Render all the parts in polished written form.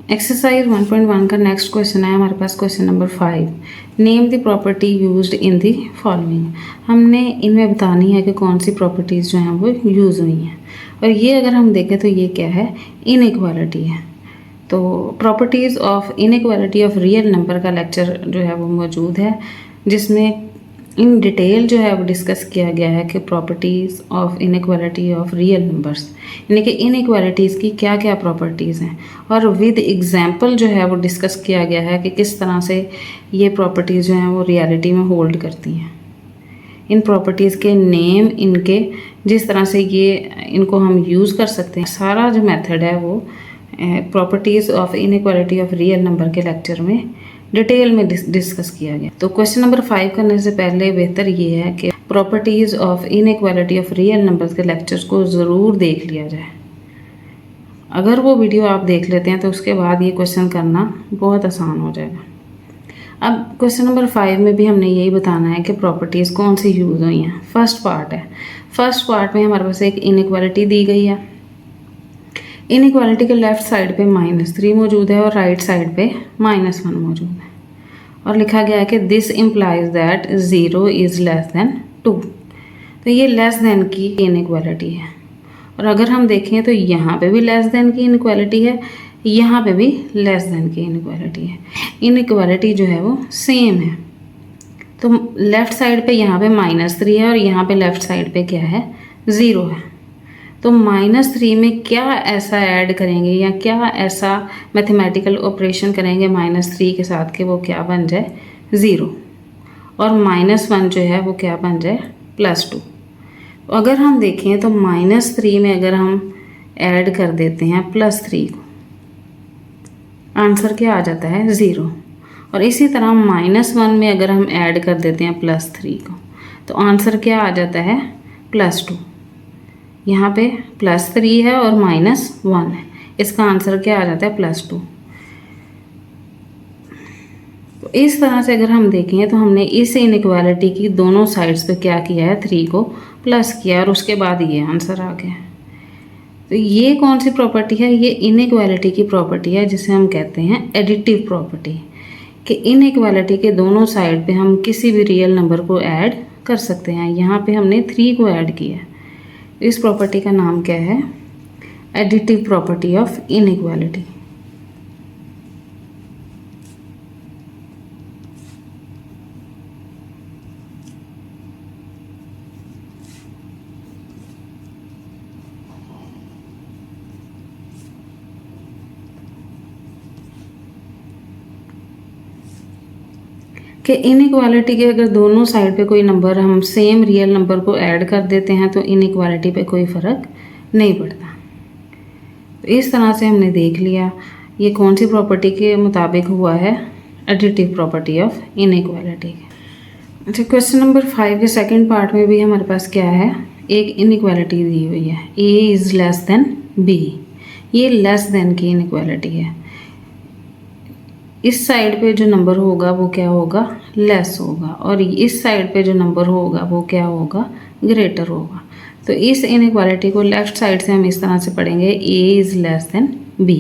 Exercise 1.1 का next question है हमारे पास question number 5। Name the property used in the following. हमने इनमें बतानी है कि कौन सी प्रॉपर्टीज़ जो हैं वो यूज़ हुई हैं। और ये अगर हम देखें तो ये क्या है, इनइक्वालिटी है। तो properties of inequality of real number का लेक्चर जो है वो मौजूद है, जिसमें इन डिटेल जो है वो डिस्कस किया गया है कि properties of inequality of real numbers, यानी कि इनइक्वालिटीज़ की क्या क्या प्रॉपर्टीज़ हैं, और विद एग्जांपल जो है वो डिस्कस किया गया है कि किस तरह से ये प्रॉपर्टीज़ जो हैं वो रियलिटी में होल्ड करती हैं। इन प्रॉपर्टीज़ के नेम, इनके जिस तरह से ये इनको हम यूज़ कर सकते हैं, सारा जो मेथड है वो properties of inequality of real number के लेक्चर में डिटेल में डिस्कस किया गया। तो क्वेश्चन नंबर 5 करने से पहले बेहतर ये है कि properties of inequality of real numbers के लेक्चर्स को ज़रूर देख लिया जाए। अगर वो वीडियो आप देख लेते हैं तो उसके बाद ये क्वेश्चन करना बहुत आसान हो जाएगा। अब क्वेश्चन नंबर 5 में भी हमने यही बताना है कि प्रॉपर्टीज़ कौन सी यूज़ हुई हैं। फर्स्ट पार्ट है, फर्स्ट पार्ट में हमारे पास एक इनइक्वालिटी दी गई है। इनइक्वालिटी के लेफ़्ट साइड पे -3 मौजूद है और राइट साइड पे -1 मौजूद है, और लिखा गया है कि this implies that 0 is less then 2। तो ये लेस दैन की इनइक्वालिटी है। और अगर हम देखें तो यहाँ पे भी लेस दैन की इनइक्वालिटी है, यहाँ पे भी लेस दैन की इनइक्वालिटी है। इनइक्वालिटी जो है वो सेम है। तो लेफ़्ट साइड पे यहाँ पे -3 है और यहाँ पे लेफ़्ट साइड पे क्या है, 0 है। तो -3 में क्या ऐसा ऐड करेंगे या क्या ऐसा मैथमेटिकल ऑपरेशन करेंगे -3 के साथ कि वो क्या बन जाए, 0, और -1 जो है वो क्या बन जाए, +2। अगर हम देखें तो -3 में अगर हम ऐड कर देते हैं +3 को, आंसर क्या आ जाता है, 0। और इसी तरह -1 में अगर हम ऐड कर देते हैं +3 को, तो आंसर क्या आ जाता है, +2। यहाँ पे +3 है और -1 है, इसका आंसर क्या आ जाता है, +2। तो इस तरह से अगर हम देखें तो हमने इस इनइक्वालिटी की दोनों साइड्स पे क्या किया है, 3 को प्लस किया और उसके बाद ये आंसर आ गया। तो ये कौन सी प्रॉपर्टी है, ये इनइक्वालिटी की प्रॉपर्टी है, जिसे हम कहते हैं एडिटिव प्रॉपर्टी, कि इनइक्वालिटी के दोनों साइड पे हम किसी भी रियल नंबर को ऐड कर सकते हैं। यहाँ पे हमने 3 को ऐड किया। इस प्रॉपर्टी का नाम क्या है, एडिटिव प्रॉपर्टी ऑफ इनइक्वालिटी। कि इनइक्वालिटी के अगर दोनों साइड पे कोई नंबर हम सेम रियल नंबर को ऐड कर देते हैं तो इनइक्वालिटी पे कोई फ़र्क नहीं पड़ता। तो इस तरह से हमने देख लिया ये कौन सी प्रॉपर्टी के मुताबिक हुआ है, एडिटिव प्रॉपर्टी ऑफ इनइक्वालिटी। अच्छा, क्वेश्चन नंबर 5 के सेकंड पार्ट में भी हमारे पास क्या है, एक इनइक्वालिटी दी हुई है, a is less than b। ये लेस दैन की इनइक्वालिटी है। इस साइड पे जो नंबर होगा वो क्या होगा, लेस होगा, और इस साइड पे जो नंबर होगा वो क्या होगा, ग्रेटर होगा। तो इस इनइक्वालिटी को लेफ्ट साइड से हम इस तरह से पढ़ेंगे, a is less than b।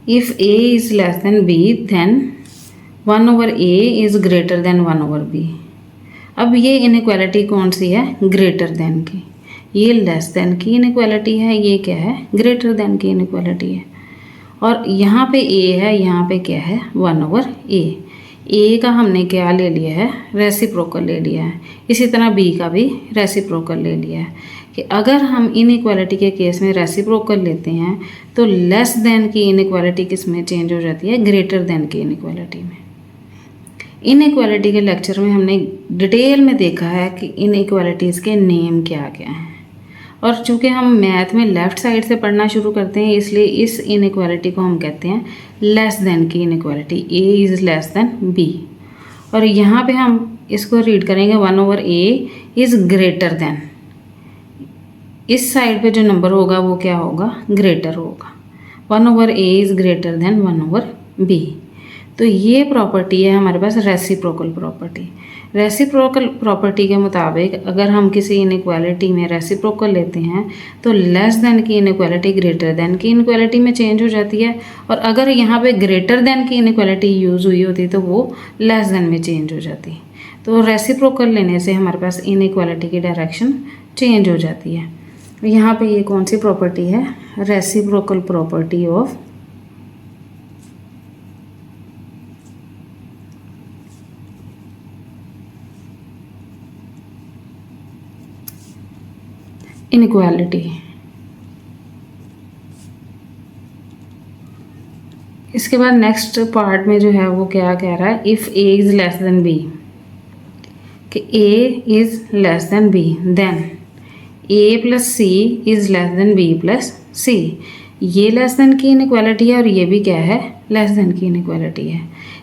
If a is less than b then 1/a is greater than 1/b। अब ये इनइक्वालिटी कौन सी है, ग्रेटर दैन की। ये लेस दैन की इनइक्वालिटी है, ये क्या है, ग्रेटर दैन की इनइक्वालिटी है। और यहाँ पे a है, यहाँ पे क्या है, 1/a। a का हमने क्या ले लिया है, रेसिप्रोकल ले लिया है। इसी तरह b का भी रेसिप्रोकल ले लिया है। कि अगर हम इनइक्वालिटी के केस में रेसिप्रोकल लेते हैं तो लेस देन की इनइक्वालिटी किस में चेंज हो जाती है, ग्रेटर देन की इनइक्वालिटी में। इनइक्वालिटी के लेक्चर में हमने डिटेल में देखा है कि इनइक्वालिटीज़ के नेम क्या क्या हैं, और चूँकि हम मैथ में लेफ़्ट साइड से पढ़ना शुरू करते हैं इसलिए इस इनइक्वालिटी को हम कहते हैं लेस देन की inequality, a is less than b। और यहाँ पे हम इसको रीड करेंगे 1/a इज़ ग्रेटर देन। इस साइड पे जो नंबर होगा वो क्या होगा, ग्रेटर होगा। 1/a is greater then 1/b। तो ये प्रॉपर्टी है हमारे पास रेसिप्रोकल प्रॉपर्टी। रेसिप्रोकल प्रॉपर्टी के मुताबिक अगर हम किसी इनइक्वालिटी में रेसिप्रोकल लेते हैं तो लेस देन की इनइक्वालिटी ग्रेटर देन की इनइक्वालिटी में चेंज हो जाती है, और अगर यहाँ पे ग्रेटर देन की इनइक्वालिटी यूज़ हुई होती तो वो लेस देन में चेंज हो जाती। तो रेसिप्रोकल लेने से हमारे पास इनइक्वालिटी की डायरेक्शन चेंज हो जाती है। यहाँ पे ये कौन सी प्रॉपर्टी है? Reciprocal property of inequality. इसके बाद नेक्स्ट पार्ट में जो है वो क्या कह रहा है? If a is less than b, कि a is less than b then a plus c is less than b plus c. ये लेस देन की इनइक्वालिटी है और ये भी क्या है? लेस देन की इनइक्वालिटी है।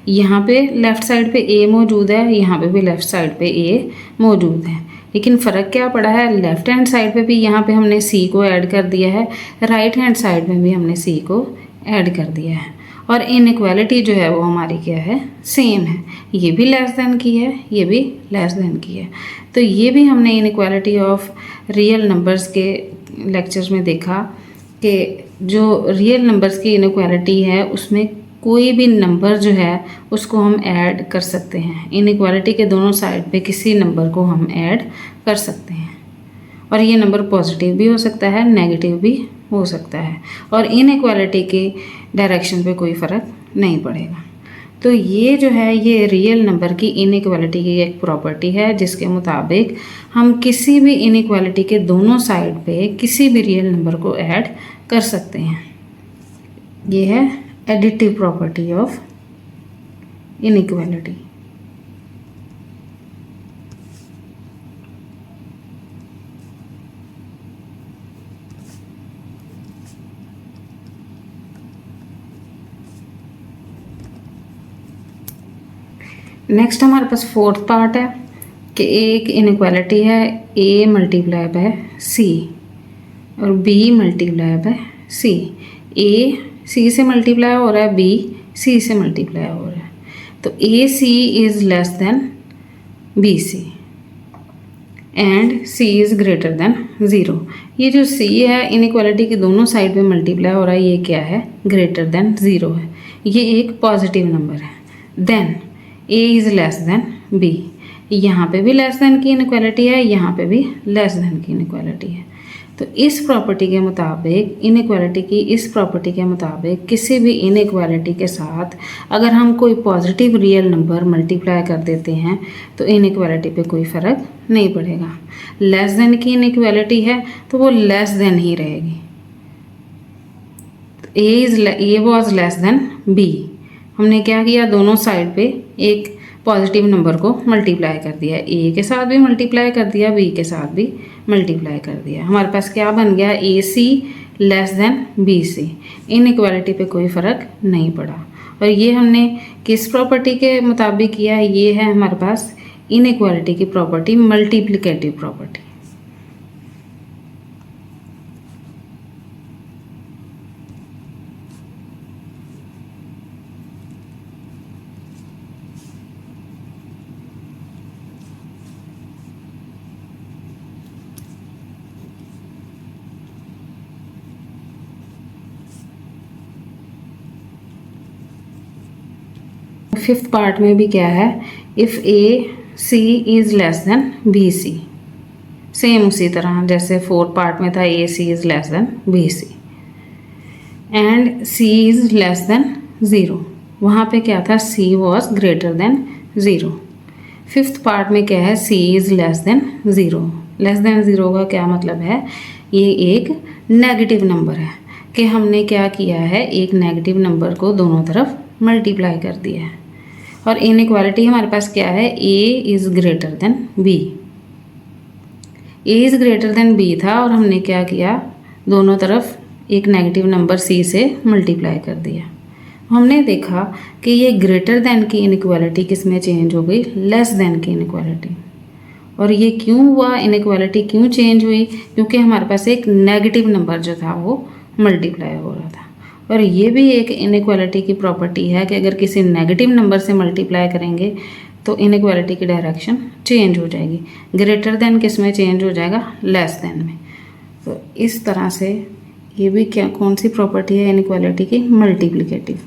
यहाँ पे लेफ़्ट साइड पे ए मौजूद है, यहाँ पे भी लेफ़्ट साइड पे ए मौजूद है, लेकिन फ़र्क क्या पड़ा है? लेफ़्ट हैंड साइड पे भी यहाँ पे हमने सी को ऐड कर दिया है, राइट हैंड साइड में भी हमने सी को ऐड कर दिया है, और इनइक्वालिटी जो है वो हमारी क्या है? सेम है। ये भी लेस देन की है, ये भी लेस देन की है। तो ये भी हमने इनइक्वालिटी ऑफ रियल नंबर्स के लेक्चर्स में देखा कि जो रियल नंबर्स की इनइक्वालिटी है उसमें कोई भी नंबर जो है उसको हम ऐड कर सकते हैं। इनइक्वालिटी के दोनों साइड पे किसी नंबर को हम ऐड कर सकते हैं, और ये नंबर पॉजिटिव भी हो सकता है, नेगेटिव भी हो सकता है, और इनइक्वालिटी के डायरेक्शन पे कोई फ़र्क नहीं पड़ेगा। तो ये जो है ये रियल नंबर की इनइक्वालिटी की एक प्रॉपर्टी है, जिसके मुताबिक हम किसी भी इनइक्वालिटी के दोनों साइड पे किसी भी रियल नंबर को ऐड कर सकते हैं। ये है additive property of inequality. Next हमारे पास फोर्थ पार्ट है कि एक इनइक्वालिटी है ए मल्टीप्लाई बाय सी और बी मल्टीप्लाई बाय सी। ए सी से मल्टीप्लाई हो रहा है, बी सी से मल्टीप्लाई हो रहा है, तो a c is less than b c and c is greater than zero. ये जो सी है इनइक्वालिटी के दोनों साइड पे मल्टीप्लाई हो रहा है, ये क्या है? ग्रेटर देन ज़ीरो है। ये एक पॉजिटिव नंबर है। Then A is less than B, यहाँ पे भी लेस देन की इनइक्वालिटी है, यहाँ पे भी लेस देन की इनइक्वालिटी है। तो इस प्रॉपर्टी के मुताबिक इनइक्वालिटी की इस प्रॉपर्टी के मुताबिक किसी भी इनइक्वालिटी के साथ अगर हम कोई पॉजिटिव रियल नंबर मल्टीप्लाई कर देते हैं तो इनइक्वालिटी पे कोई फ़र्क नहीं पड़ेगा। लेस देन की इनइक्वालिटी है तो वो लेस देन ही रहेगी। A was less than B, हमने क्या किया? दोनों साइड पे एक पॉजिटिव नंबर को मल्टीप्लाई कर दिया, ए के साथ भी मल्टीप्लाई कर दिया, बी के साथ भी मल्टीप्लाई कर दिया। हमारे पास क्या बन गया? A c less than b c. Inequality पे कोई फ़र्क नहीं पड़ा। और ये हमने किस प्रॉपर्टी के मुताबिक किया? ये है हमारे पास इनइक्वालिटी की property, multiplicative property. Fifth part में भी क्या है? If a c is less than b c, same उसी तरह जैसे फोर्थ पार्ट में था a c is less than b c and c is less than zero. वहाँ पे क्या था? C was greater than zero. Fifth part में क्या है? C is less than zero. Less than zero का क्या मतलब है? ये एक नेगेटिव नंबर है कि हमने क्या किया है? एक नेगेटिव नंबर को दोनों तरफ मल्टीप्लाई कर दिया है। और इनइक्वालिटी हमारे पास क्या है? A is greater than B. A is greater than B था और हमने क्या किया? दोनों तरफ एक नेगेटिव नंबर सी से मल्टीप्लाई कर दिया। हमने देखा कि ये ग्रेटर देन की इनइक्वालिटी किस में चेंज हो गई? लेस देन की इनइक्वालिटी। और ये क्यों हुआ? इनइक्वालिटी क्यों चेंज हुई? क्योंकि हमारे पास एक नेगेटिव नंबर जो था वो मल्टीप्लाई हो रहा था। और ये भी एक इनइक्वालिटी की प्रॉपर्टी है कि अगर किसी नेगेटिव नंबर से मल्टीप्लाई करेंगे तो इनइक्वालिटी की डायरेक्शन चेंज हो जाएगी। ग्रेटर देन किस में चेंज हो जाएगा, लेस देन में। तो इस तरह से ये भी क्या कौन सी प्रॉपर्टी है इनइक्वालिटी की, मल्टीप्लिकेटिव।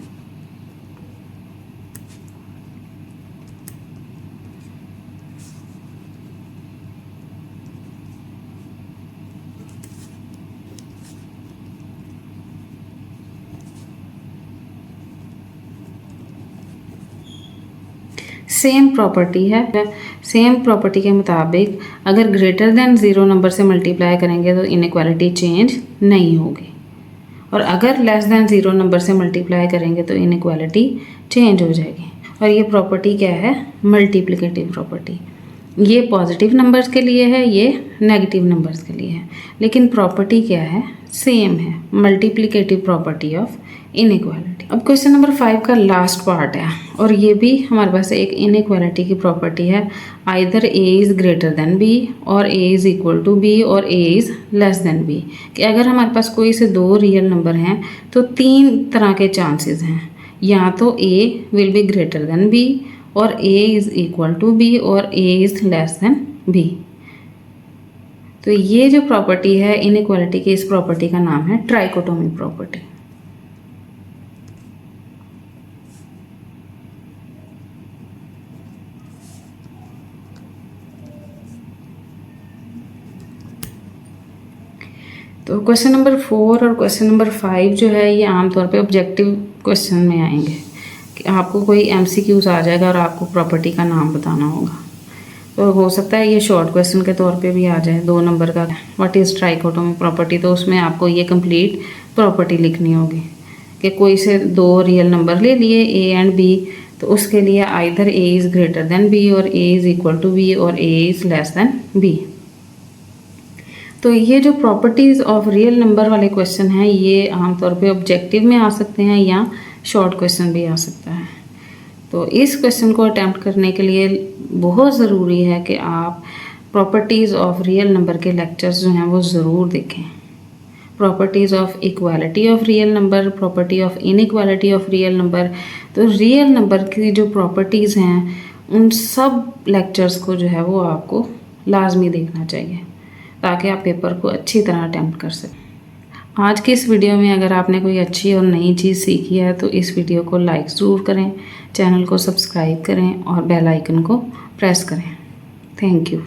सेम प्रॉपर्टी है, सेम प्रॉपर्टी के मुताबिक अगर ग्रेटर देन 0 नंबर से मल्टीप्लाई करेंगे तो इनइक्वालिटी चेंज नहीं होगी, और अगर लेस देन 0 नंबर से मल्टीप्लाई करेंगे तो इनइक्वालिटी चेंज हो जाएगी। और ये प्रॉपर्टी क्या है, मल्टीप्लिकेटिव प्रॉपर्टी। ये पॉजिटिव नंबर्स के लिए है, ये नेगेटिव नंबर्स के लिए है, लेकिन प्रॉपर्टी क्या है, सेम है, मल्टीप्लिकेटिव प्रॉपर्टी ऑफ इनइक्वालिटी। अब क्वेश्चन नंबर 5 का लास्ट पार्ट है, और ये भी हमारे पास एक इनइक्वालिटी की प्रॉपर्टी है, either a is greater than b और a is equal to b और a is less than b. कि अगर हमारे पास कोई से दो रियल नंबर हैं तो 3 तरह के चांसेस हैं, या तो a will be greater than b, और a is equal to b, और a is less than b। तो ये जो प्रॉपर्टी है इनइक्वालिटी की, इस प्रॉपर्टी का नाम है ट्राइकोटोमी प्रॉपर्टी। तो क्वेश्चन नंबर 4 और क्वेश्चन नंबर 5 जो है ये आमतौर पे ऑब्जेक्टिव क्वेश्चन में आएंगे कि आपको कोई MCQs आ जाएगा और आपको प्रॉपर्टी का नाम बताना होगा। तो हो सकता है ये शॉर्ट क्वेश्चन के तौर पे भी आ जाए, 2 नंबर का, व्हाट इज़ ट्राइकोटोमी प्रॉपर्टी। तो उसमें आपको ये कंप्लीट प्रॉपर्टी लिखनी होगी कि कोई से 2 रियल नंबर ले लिए A एंड B, तो उसके लिए either A is greater than B और A is equal to B और A is less than B। तो ये जो प्रॉपर्टीज़ ऑफ रियल नंबर वाले क्वेश्चन हैं ये आमतौर पे ऑब्जेक्टिव में आ सकते हैं या शॉर्ट क्वेश्चन भी आ सकता है। तो इस क्वेश्चन को अटैम्प्ट करने के लिए बहुत ज़रूरी है कि आप प्रॉपर्टीज़ ऑफ रियल नंबर के लेक्चर्स जो हैं वो ज़रूर देखें। Properties of equality of real number, property of inequality of real number. तो रियल नंबर की जो प्रॉपर्टीज़ हैं उन सब लेक्चर्स को जो है वो आपको लाजमी देखना चाहिए ताकि आप पेपर को अच्छी तरह अटैम्प्ट कर सकें। आज की इस वीडियो में अगर आपने कोई अच्छी और नई चीज़ सीखी है तो इस वीडियो को लाइक ज़रूर करें, चैनल को सब्सक्राइब करें और बेल आइकन को प्रेस करें। Thank you.